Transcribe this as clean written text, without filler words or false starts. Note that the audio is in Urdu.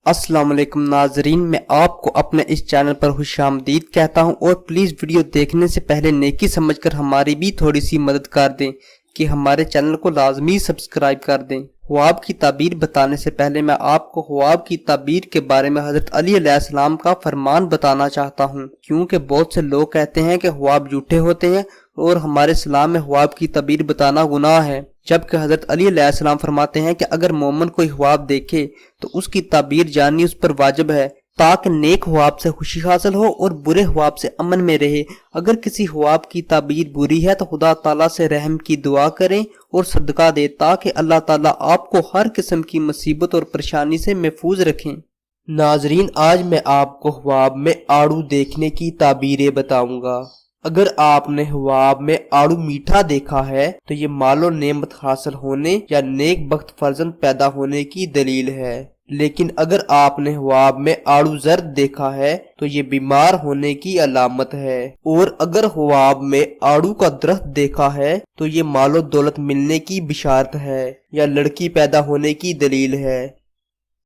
السلام علیکم ناظرین، میں آپ کو اپنے اس چینل پر خوش آمدید کہتا ہوں اور پلیز ویڈیو دیکھنے سے پہلے نیکی سمجھ کر ہماری بھی تھوڑی سی مدد کر دیں کہ ہمارے چینل کو لازمی سبسکرائب کر دیں۔ خواب کی تعبیر بتانے سے پہلے میں آپ کو خواب کی تعبیر کے بارے میں حضرت علی علیہ السلام کا فرمان بتانا چاہتا ہوں، کیونکہ بہت سے لوگ کہتے ہیں کہ خواب جھوٹے ہوتے ہیں اور ہمارے اسلام میں خواب کی تعبیر بتانا گناہ ہے، جبکہ حضرت علی علیہ السلام فرماتے ہیں کہ اگر مومن کوئی خواب دیکھے تو اس کی تعبیر جاننی اس پر واجب ہے تاکہ نیک خواب سے خوشی حاصل ہو اور برے خواب سے امن میں رہے۔ اگر کسی خواب کی تعبیر بری ہے تو خدا تعالیٰ سے رحم کی دعا کریں اور صدقہ دیں تاکہ اللہ تعالیٰ آپ کو ہر قسم کی مصیبت اور پریشانی سے محفوظ رکھیں۔ ناظرین، آج میں آپ کو خواب میں آڑو دیکھنے کی تعبیریں بتاؤں گا۔ اگر آپ نے خواب میں آڑو میٹھا دیکھا ہے تو یہ مال و نعمت حاصل ہونے یا نیک بخت فرزند پیدا ہونے کی دلیل ہے، لیکن اگر آپ نے خواب میں آڑو زرد دیکھا ہے تو یہ بیمار ہونے کی علامت ہے، اور اگر خواب میں آڑو کا درخت دیکھا ہے تو یہ مال و دولت ملنے کی بشارت ہے یا لڑکی پیدا ہونے کی دلیل ہے۔